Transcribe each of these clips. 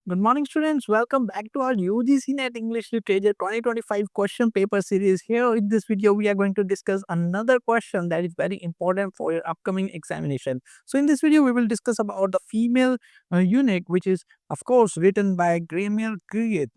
Good morning, students. Welcome back to our UGC NET English Literature 2025 question paper series. Here in this video, we are going to discuss another question that is very important for your upcoming examination. So, in this video, we will discuss about the female eunuch, which is, of course, written by Germaine Greer.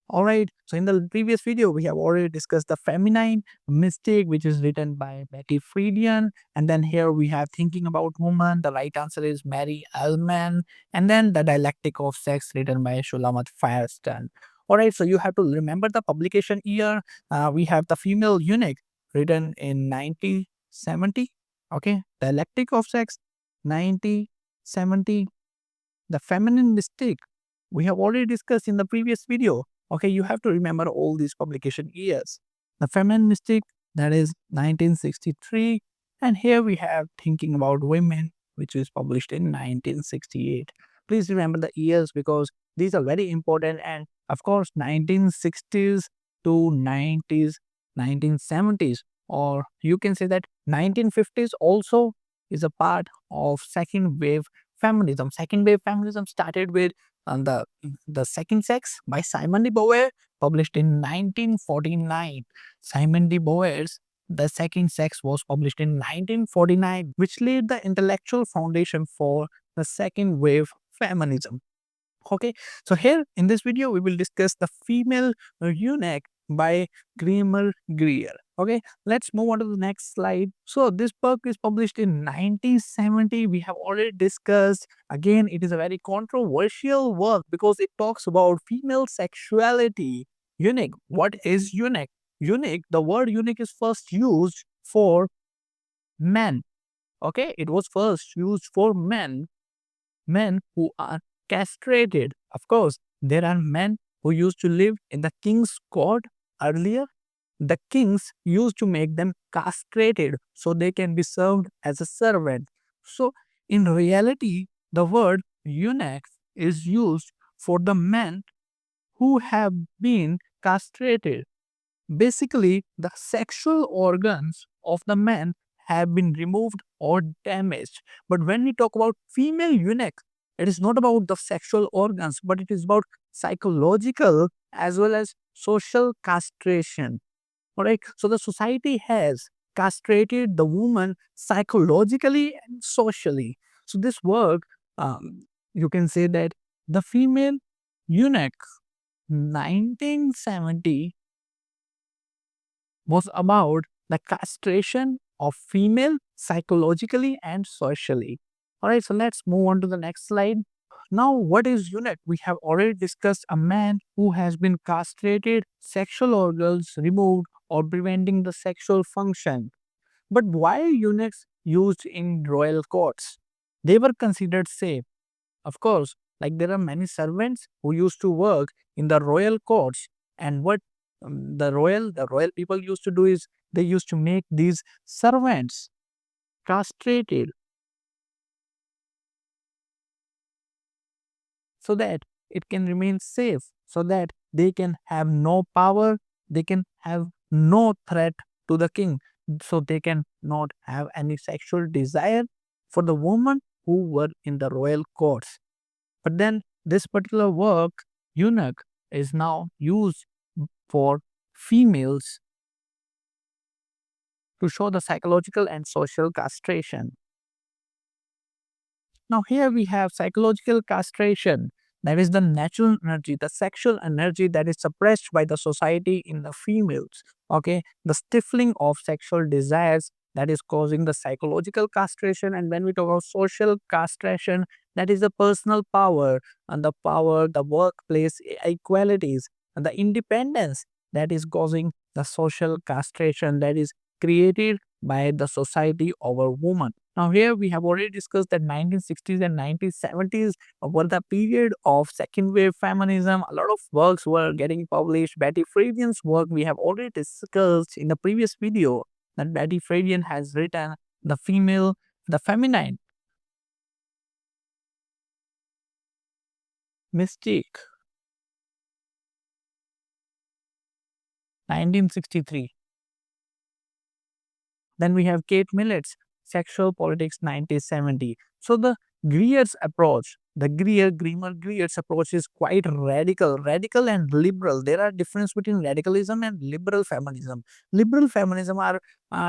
Alright, so in the previous video, we have already discussed the feminine mistake, which is written by Betty Friedan. And then here we have thinking about woman. The right answer is Mary Ellman. And then the dialectic of sex, written by Shulamit Firestone. Alright, so you have to remember the publication year. We have the female eunuch, written in 1970. Okay, dialectic of sex, 1970. The feminine mistake, we have already discussed in the previous video. Okay, you have to remember all these publication years. The feminine mistake, that is 1963. And here we have thinking about women, which is published in 1968. Please remember the years because these are very important. And of course, 1960s to 90s, 1970s, or you can say that 1950s also is a part of second wave feminism. Second wave feminism started with the Second Sex by Simone de Beauvoir, published in 1949. Simone de Beauvoir's The Second Sex was published in 1949, which laid the intellectual foundation for the second wave feminism. Okay, so here in this video, we will discuss the female eunuch by Germaine Greer. Okay, let's move on to the next slide. So this book is published in 1970. We have already discussed. Again, it is a very controversial work because it talks about female sexuality. Eunuch. What is eunuch? Eunuch, the word eunuch is first used for men. Okay, it was first used for men who are castrated. Of course, there are men who used to live in the king's court earlier. The kings used to make them castrated so they can be served as a servant. So, in reality, the word eunuch is used for the men who have been castrated. Basically, the sexual organs of the man have been removed or damaged. But when we talk about female eunuch, it is not about the sexual organs, but it is about psychological as well as social castration. Alright, so the society has castrated the woman psychologically and socially. So this work, you can say that the female eunuch 1970 was about the castration of female psychologically and socially. Alright, so let's move on to the next slide. Now, what is eunuch? We have already discussed a man who has been castrated, sexual organs removed, or preventing the sexual function. But why are eunuchs used in royal courts? They were considered safe. Of course, like there are many servants who used to work in the royal courts, and what the royal people used to do is they used to make these servants castrated so that it can remain safe, so that they can have no power, they can have no threat to the king, so they can not have any sexual desire for the women who were in the royal courts. But then this particular work, eunuch, is now used for females to show the psychological and social castration. Now, here we have psychological castration. That is the natural energy, the sexual energy that is suppressed by the society in the females. Okay, the stifling of sexual desires that is causing the psychological castration. And when we talk about social castration, that is the personal power and the power, the workplace equalities, and the independence that is causing the social castration that is created by the society over woman. Now here we have already discussed that 1960s and 1970s were the period of second wave feminism. A lot of works were getting published. Betty Friedan's work we have already discussed in the previous video, that Betty Friedan has written the feminine mistake, 1963. Then we have Kate Millett's Sexual Politics 1970. So the Greers Approach, The Greer's approach is quite radical and liberal. There are difference between radicalism and liberal feminism. Liberal feminism are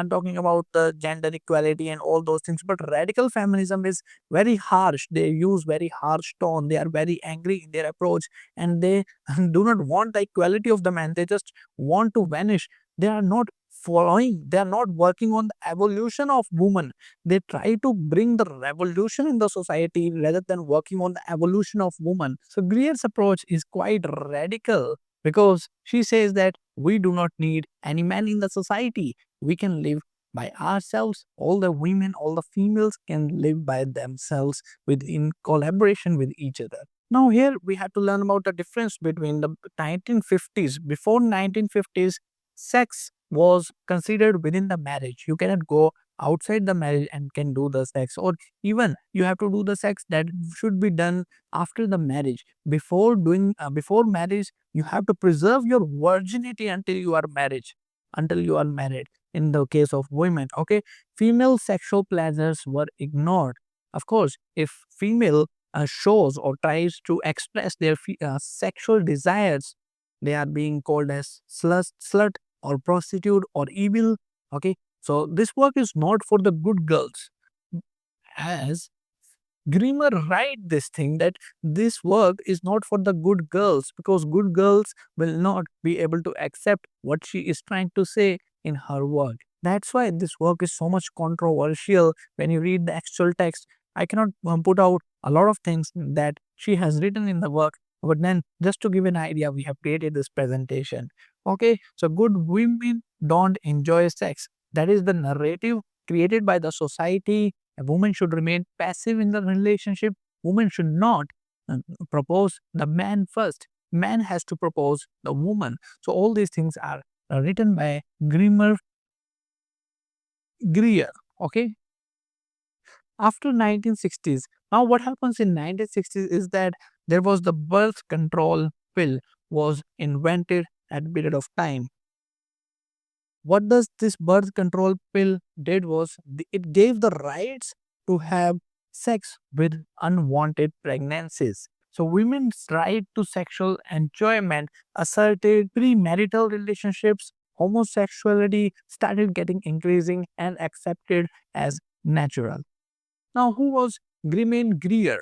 talking about the gender equality and all those things, but radical feminism is very harsh. They use very harsh tone. They are very angry in their approach, and they do not want the equality of the man. They just want to vanish. They are not following. They are not working on the evolution of woman. They try to bring the revolution in the society rather than working on the evolution of woman. So Greer's approach is quite radical because she says that we do not need any man in the society. We can live by ourselves. All the women, all the females can live by themselves in collaboration with each other. Now here we have to learn about the difference between the 1950s. Before 1950s, sex was considered within the marriage. You cannot go outside the marriage and can do the sex, or even you have to do the sex that should be done after the marriage. Before marriage, you have to preserve your virginity until you are married. In the case of women, okay, female sexual pleasures were ignored. Of course, if female shows or tries to express their sexual desires, they are being called as slut or prostitute or evil. Okay, so this work is not for the good girls. As Grimmer write this thing that this work is not for the good girls, because good girls will not be able to accept what she is trying to say in her work. That's why this work is so much controversial. When you read the actual text, I cannot put out a lot of things that she has written in the work, but then just to give an idea, we have created this presentation. Okay, so good women don't enjoy sex. That is the narrative created by the society. A woman should remain passive in the relationship. Woman should not propose the man first. Man has to propose the woman. So all these things are written by Greer. Okay. After 1960s, now what happens in 1960s is that there was the birth control pill was invented at a period of time. What does this birth control pill did was it gave the rights to have sex with unwanted pregnancies. So women's right to sexual enjoyment asserted premarital relationships, homosexuality started getting increasing and accepted as natural. Now who was Germaine Greer?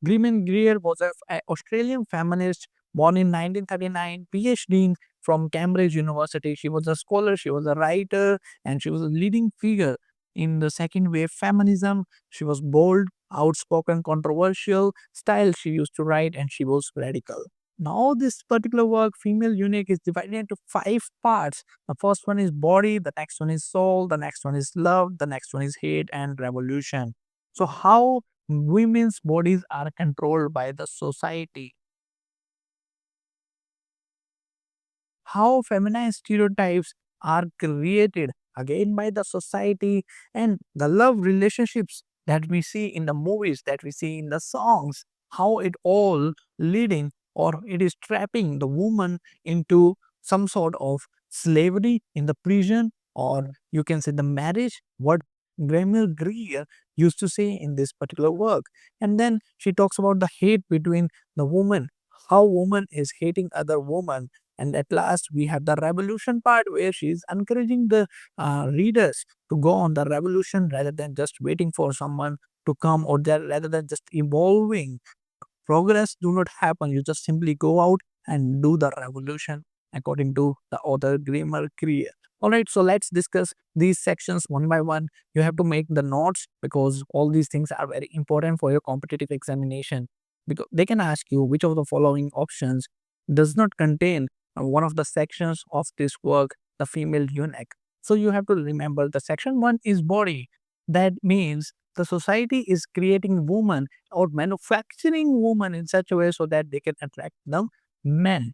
Germaine Greer was an Australian feminist born in 1939, PhD from Cambridge University. She was a scholar, she was a writer, and she was a leading figure in the second wave feminism. She was bold, outspoken, controversial style she used to write, and she was radical. Now, this particular work, Female Eunuch, is divided into 5 parts. The first one is body, the next one is soul, the next one is love, the next one is hate and revolution. So, how women's bodies are controlled by the society, how feminine stereotypes are created again by the society, and the love relationships that we see in the movies, that we see in the songs, how it all leading or it is trapping the woman into some sort of slavery in the prison, or you can say the marriage, what Germaine Greer used to say in this particular work. And then she talks about the hate between the woman, how woman is hating other woman. And at last, we have the revolution part where she is encouraging the readers to go on the revolution rather than just waiting for someone to come, or rather than just evolving. Progress do not happen. You just simply go out and do the revolution according to the author Germaine Greer. Alright, so let's discuss these sections one by one. You have to make the notes because all these things are very important for your competitive examination. Because they can ask you which of the following options does not contain one of the sections of this work, the female eunuch. So you have to remember the section 1 is body. That means the society is creating woman or manufacturing woman in such a way so that they can attract the men.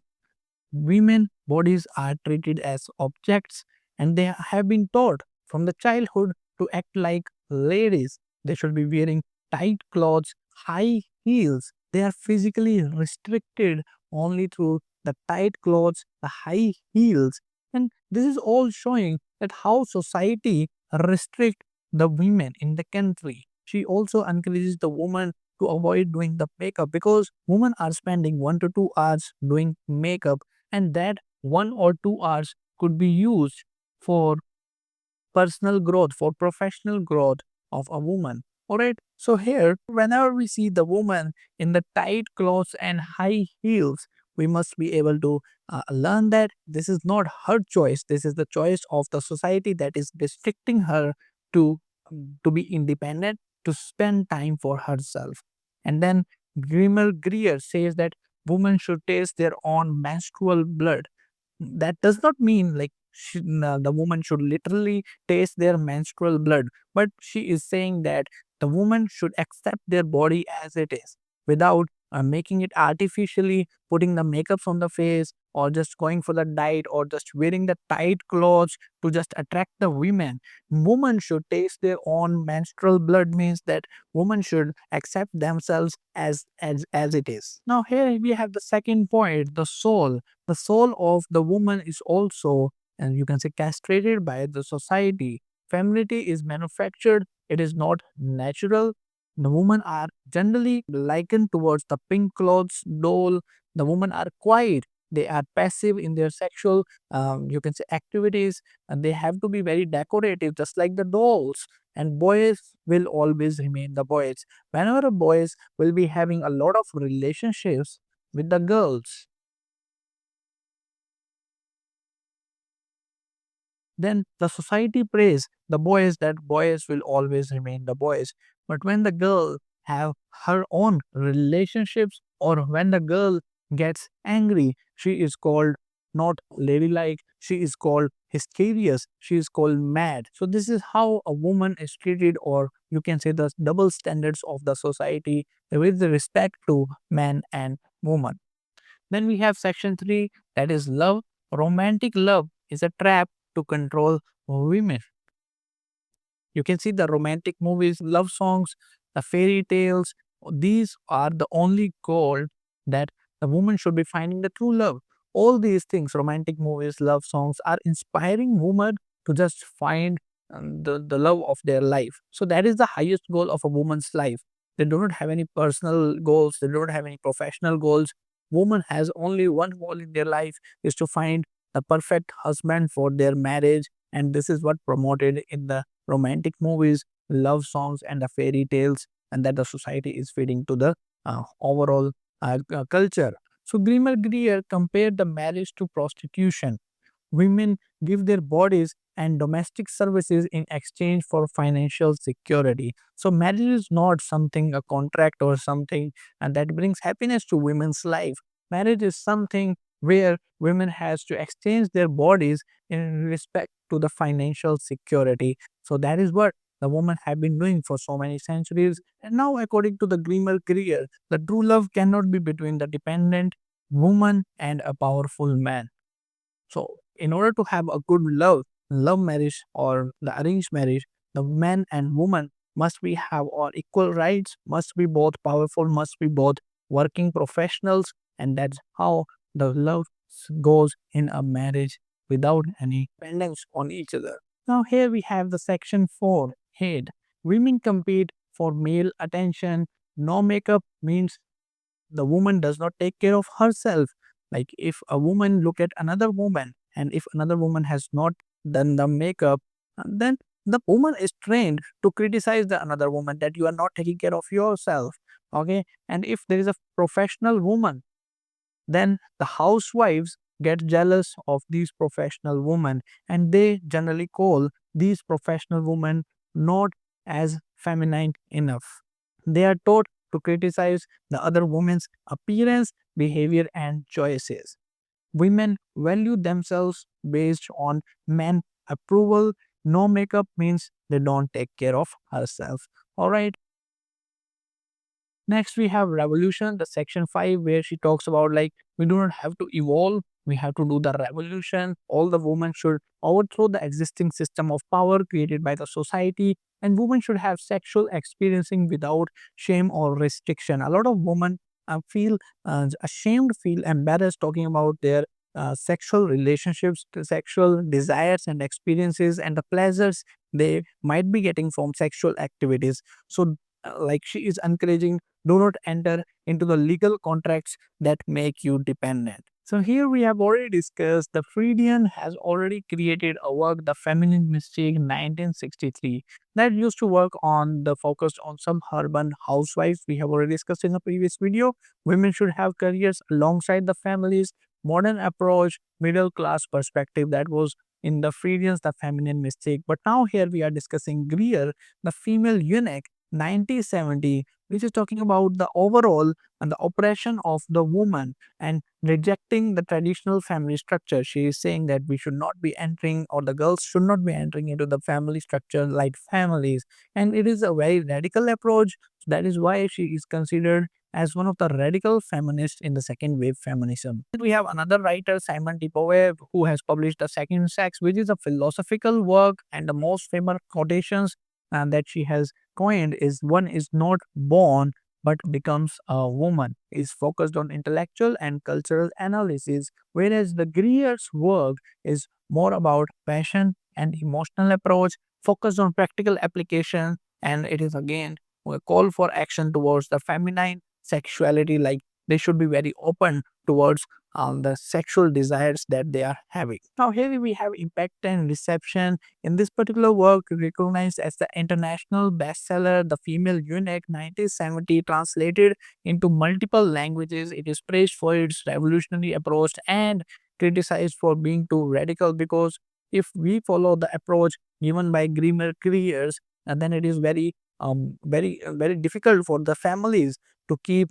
Women bodies are treated as objects, and they have been taught from the childhood to act like ladies. They should be wearing tight clothes, high heels. They are physically restricted only through the tight clothes, the high heels. And this is all showing that how society restrict the women in the country. She also encourages the woman to avoid doing the makeup, because women are spending 1 to 2 hours doing makeup, and that 1 or 2 hours could be used for personal growth, for professional growth of a woman. Alright, so here, whenever we see the woman in the tight clothes and high heels, we must be able to learn that this is not her choice. This is the choice of the society that is restricting her to to be independent, to spend time for herself. And then Grimmer Greer says that women should taste their own menstrual blood. That does not mean like the woman should literally taste their menstrual blood, but she is saying that the woman should accept their body as it is without making it artificially, putting the makeup on the face, or just going for the diet, or just wearing the tight clothes to just attract the women. Women should taste their own menstrual blood means that women should accept themselves as it is. Now here we have the second point, the soul. The soul of the woman is also, and you can say, castrated by the society. Femininity is manufactured, it is not natural. The women are generally likened towards the pink clothes doll. The women are quiet, they are passive in their sexual, you can say, activities, and they have to be very decorative, just like the dolls. And boys will always remain the boys. Whenever boys will be having a lot of relationships with the girls, then the society praise the boys, that boys will always remain the boys. But when the girl have her own relationships, or when the girl gets angry, she is called not ladylike, she is called hysterious, she is called mad. So this is how a woman is treated, or you can say the double standards of the society with respect to man and woman. Then we have section 3, that is love. Romantic love is a trap to control women. You can see the romantic movies, love songs, the fairy tales. These are the only goal that the woman should be finding the true love. All these things, romantic movies, love songs, are inspiring women to just find the love of their life. So that is the highest goal of a woman's life. They do not have any personal goals. They don't have any professional goals. Woman has only one goal in their life, is to find the perfect husband for their marriage. And this is what promoted in the romantic movies, love songs, and the fairy tales, and that the society is feeding to the overall culture. So Grimmer Greer compared the marriage to prostitution. Women give their bodies and domestic services in exchange for financial security. So marriage is not something, a contract or something, and that brings happiness to women's life. Marriage is something where women has to exchange their bodies in respect to the financial security. So that is what the women have been doing for so many centuries. And now, according to the Grimmer Greer, the true love cannot be between the dependent woman and a powerful man. So, in order to have a good love marriage or the arranged marriage, the man and woman must be have all equal rights, must be both powerful, must be both working professionals, and that's how the love goes in a marriage without any dependence on each other. Now, here we have the section 4, hate. Women compete for male attention. No makeup means the woman does not take care of herself. Like if a woman look at another woman, and if another woman has not done the makeup, then the woman is trained to criticize the another woman, that you are not taking care of yourself. Okay, and if there is a professional woman, then the housewives get jealous of these professional women, and they generally call these professional women not as feminine enough. They are taught to criticize the other woman's appearance, behavior, and choices. Women value themselves based on men approval. No makeup means they don't take care of herself. All right. Next, we have revolution, the section 5, where she talks about like we do not have to evolve, we have to do the revolution. All the women should overthrow the existing system of power created by the society, and women should have sexual experiencing without shame or restriction. A lot of women feel ashamed, feel embarrassed talking about their sexual relationships, the sexual desires and experiences, and the pleasures they might be getting from sexual activities. So, like she is encouraging, Do not enter into the legal contracts that make you dependent. So here we have already discussed the Freudian has already created a work, The Feminine Mystique 1963, that used to work on the focus on some urban housewives. We have already discussed in the previous video. Women should have careers alongside the families, modern approach, middle class perspective. That was in the Freudian's The Feminine Mystique. But now here we are discussing Greer, The Female Eunuch 1970, which is talking about the overall and the oppression of the woman and rejecting the traditional family structure. She is saying that we should not be entering, or the girls should not be entering into the family structure like families. And it is a very radical approach. That is why she is considered as one of the radical feminists in the second wave feminism. We have another writer, Simon de Beauvoir, who has published The Second Sex, which is a philosophical work, and the most famous quotations that she has coined is, "One is not born but becomes a woman," is focused on intellectual and cultural analysis, whereas the Greer's work is more about passion and emotional approach, focused on practical application, and it is again a call for action towards the feminine sexuality, like they should be very open towards the sexual desires that they are having. Now here we have impact and reception. In this particular work, recognized as the international bestseller, The Female Eunuch 1970, translated into multiple languages. It is praised for its revolutionary approach and criticized for being too radical, because if we follow the approach given by Greers, then it is very difficult for the families to keep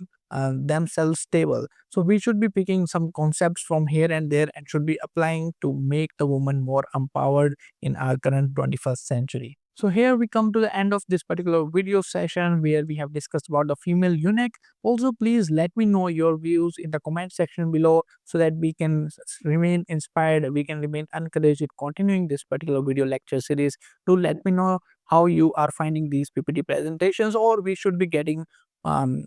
themselves stable. So we should be picking some concepts from here and there and should be applying to make the woman more empowered in our current 21st century. So here we come to the end of this particular video session where we have discussed about the female eunuch. Also, please let me know your views in the comment section below so that we can remain inspired, we can remain encouraged in continuing this particular video lecture series. Do let me know how you are finding these PPT presentations, or we should be getting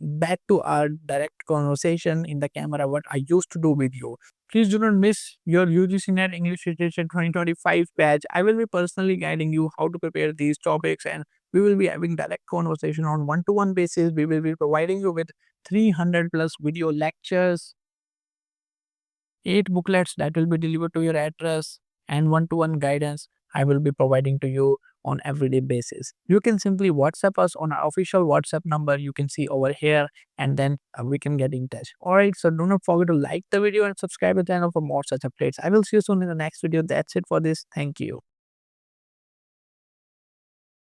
back to our direct conversation in the camera, what I used to do with you. Please do not miss your UGC NET English Literature 2025 batch. I will be personally guiding you how to prepare these topics, and we will be having direct conversation on one-to-one basis. We will be providing you with 300 plus video lectures, 8 booklets that will be delivered to your address, and one-to-one guidance I will be providing to you on everyday basis. You can simply WhatsApp us on our official WhatsApp number you can see over here, and then we can get in touch. Alright, so do not forget to like the video and subscribe the channel for more such updates. I will see you soon in the next video. That's it for this. Thank you.